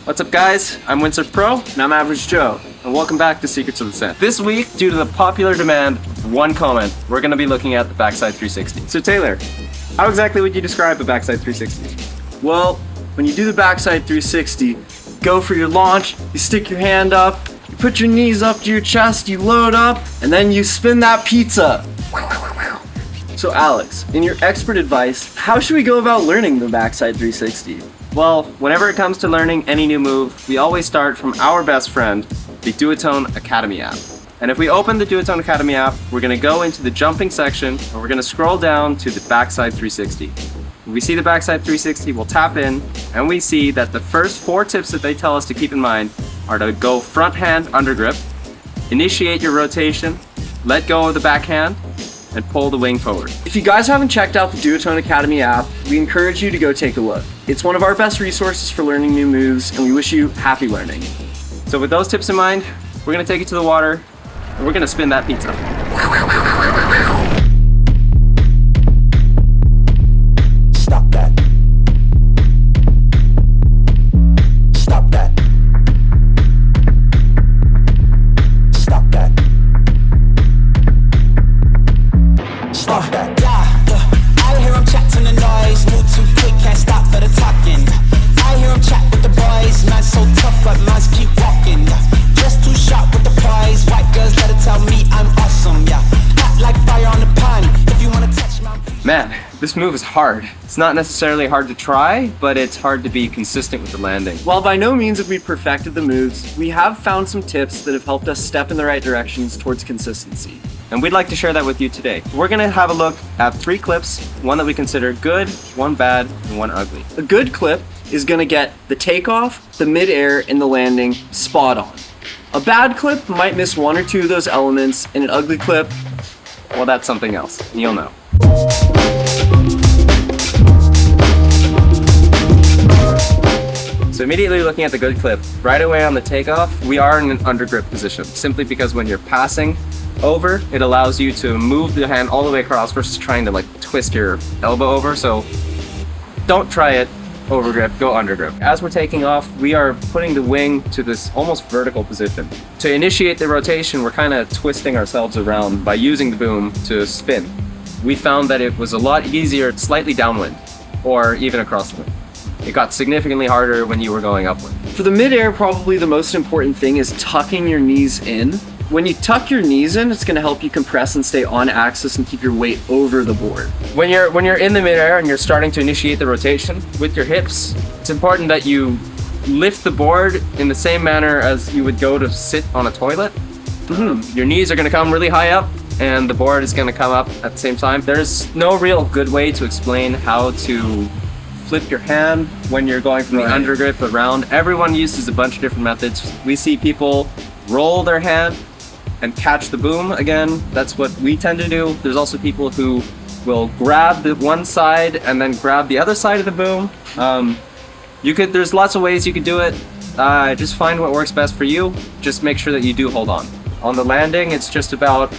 What's up guys, I'm Windsurf Pro, and I'm Average Joe, and welcome back to Secrets of the Sand. This week, due to the popular demand of one comment, we're going to be looking at the backside 360. So Taylor, how exactly would you describe a backside 360? Well, when you do the backside 360, go for your launch, you stick your hand up, you put your knees up to your chest, you load up, and then you spin that pizza. So Alex, in your expert advice, how should we go about learning the backside 360? Well, whenever it comes to learning any new move, we always start from our best friend, the Duotone Academy app. And if we open the Duotone Academy app, we're going to go into the jumping section, and we're going to scroll down to the backside 360. When we see the backside 360, we'll tap in, and we see that the first 4 tips that they tell us to keep in mind are to go front hand under grip, initiate your rotation, let go of the backhand, and pull the wing forward. If you guys haven't checked out the Duotone Academy app, we encourage you to go take a look. It's one of our best resources for learning new moves, and we wish you happy learning. So with those tips in mind, we're going to take you to the water, and we're going to spin that pizza. Stop that. Stop that. Stop that. Stop that. Yeah, I hear him chat to the noise. Move too quick, can't stop for the talking. I hear him chat with the boys. Man's so tough, but man's keep walking. Just too sharp with the prize. White girls let her tell me I'm awesome. Yeah, hot like fire on the pan. If you wanna touch my Man, this move is hard. It's not necessarily hard to try, but it's hard to be consistent with the landing. While by no means have we perfected the moves, we have found some tips that have helped us step in the right directions towards consistency. And we'd like to share that with you today. We're gonna have a look at 3 clips, one that we consider good, one bad, and one ugly. A good clip is gonna get the takeoff, the mid-air, and the landing spot on. A bad clip might miss 1 or 2 of those elements, and an ugly clip, Well, that's something else, and you'll know. So immediately looking at the good clip, right away on the takeoff, we are in an under grip position, simply because when you're passing over, it allows you to move the hand all the way across versus trying to like twist your elbow over. So don't try it over grip, go under grip. As we're taking off, we are putting the wing to this almost vertical position. To initiate the rotation, we're kind of twisting ourselves around by using the boom to spin. We found that it was a lot easier slightly downwind or even across the wind. It got significantly harder when you were going upwind. for the mid-air, probably the most important thing is tucking your knees in. When you tuck your knees in, it's gonna help you compress and stay on axis and keep your weight over the board. When you're in the midair and you're starting to initiate the rotation with your hips, it's important that you lift the board in the same manner as you would go to sit on a toilet. Your knees are gonna come really high up and the board is gonna come up at the same time. There's no real good way to explain how to flip your hand when you're going from the under grip around. Everyone uses a bunch of different methods. We see people roll their hand and catch the boom again. That's what we tend to do. There's also people who will grab the one side and then grab the other side of the boom. There's lots of ways you could do it. Just find what works best for you. Just make sure that you do hold on. On the landing, it's just about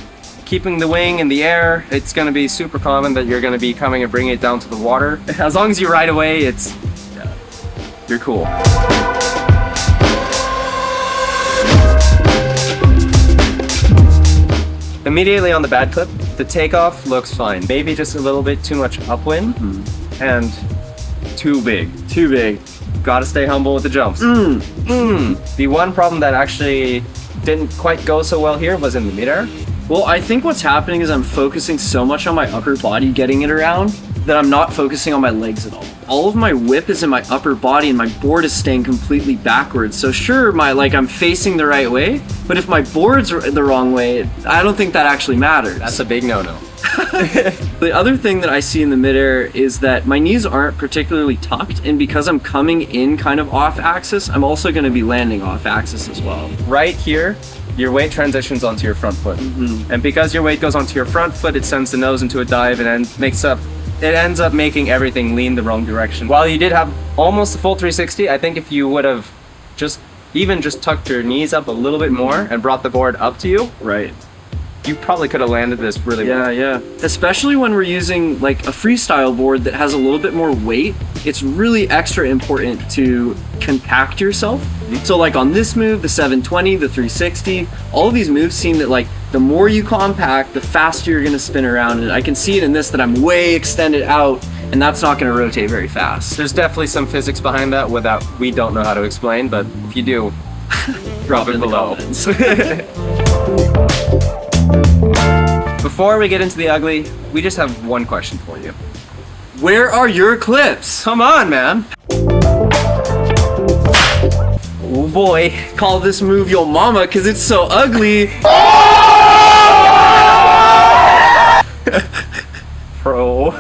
keeping the wing in the air. It's gonna be super common that you're gonna be coming and bringing it down to the water. As long as you ride away, you're cool. Immediately on the bad clip, the takeoff looks fine. Maybe just a little bit too much upwind and too big. Too big. Gotta stay humble with the jumps. The one problem that actually didn't quite go so well here was in the midair. Well, I think what's happening is I'm focusing so much on my upper body getting it around that I'm not focusing on my legs at all. All of my whip is in my upper body and my board is staying completely backwards. So sure, I'm facing the right way, but if my board's the wrong way, I don't think that actually matters. That's a big no-no. The other thing that I see in the midair is that my knees aren't particularly tucked, and because I'm coming in kind of off axis, I'm also going to be landing off axis as well. Right here, your weight transitions onto your front foot. And because your weight goes onto your front foot, it sends the nose into a dive and it ends up making everything lean the wrong direction. While you did have almost a full 360, I think if you would have just tucked your knees up a little bit more and brought the board up to you, you probably could have landed this really well. Yeah. Especially when we're using like a freestyle board that has a little bit more weight, it's really extra important to compact yourself. So like on this move, the 720, the 360, all of these moves seem that like the more you compact, the faster you're gonna spin around. And I can see it in this that I'm way extended out, and that's not gonna rotate very fast. There's definitely some physics behind that without we don't know how to explain, but if you do, drop it in the below. comments. Before we get into the ugly, we just have one question for you. Where are your clips? Come on, man. Oh boy. Call this move Yo Mama because it's so ugly. Pro.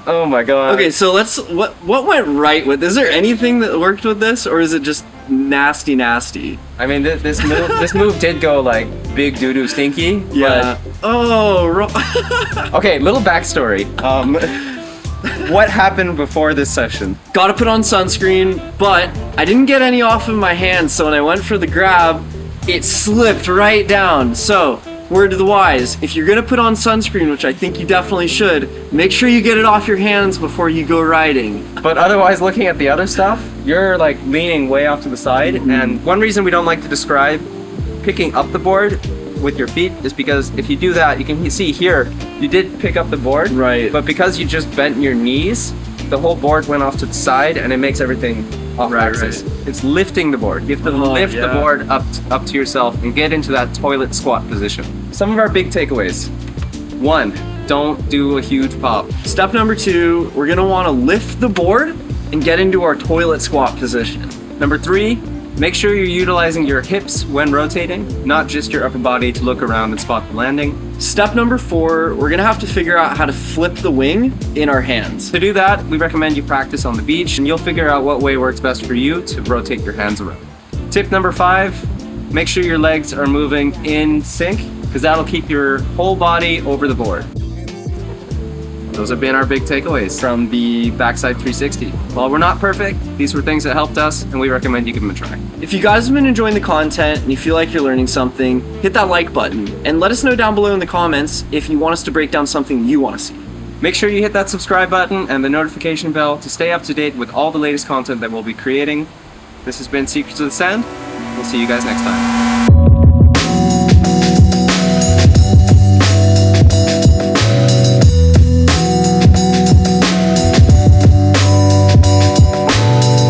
Oh my god. Okay, so what went right with, is there anything that worked with this, or is it just nasty? I mean, this move did go like big doo-doo stinky. Yeah. But, okay, little backstory. What happened before this session? Gotta put on sunscreen, but I didn't get any off of my hands, so when I went for the grab, it slipped right down. So, word to the wise, if you're gonna put on sunscreen, which I think you definitely should, make sure you get it off your hands before you go riding. But otherwise, looking at the other stuff, you're like leaning way off to the side. And one reason we don't like to describe picking up the board with your feet is because if you do that, you can see here, you did pick up the board. Right. But because you just bent your knees, the whole board went off to the side and it makes everything off axis. Right. It's lifting the board. You have to lift the board up to yourself and get into that toilet squat position. Some of our big takeaways. 1, don't do a huge pop. Step number 2, we're gonna wanna lift the board and get into our toilet squat position. Number 3, make sure you're utilizing your hips when rotating, not just your upper body to look around and spot the landing. Step number 4, we're gonna have to figure out how to flip the wing in our hands. To do that, we recommend you practice on the beach and you'll figure out what way works best for you to rotate your hands around. Tip number 5, make sure your legs are moving in sync because that'll keep your whole body over the board. Those have been our big takeaways from the backside 360. While we're not perfect, these were things that helped us and we recommend you give them a try. If you guys have been enjoying the content and you feel like you're learning something, hit that like button and let us know down below in the comments if you want us to break down something you want to see. Make sure you hit that subscribe button and the notification bell to stay up to date with all the latest content that we'll be creating. This has been Secrets of the Sand. We'll see you guys next time.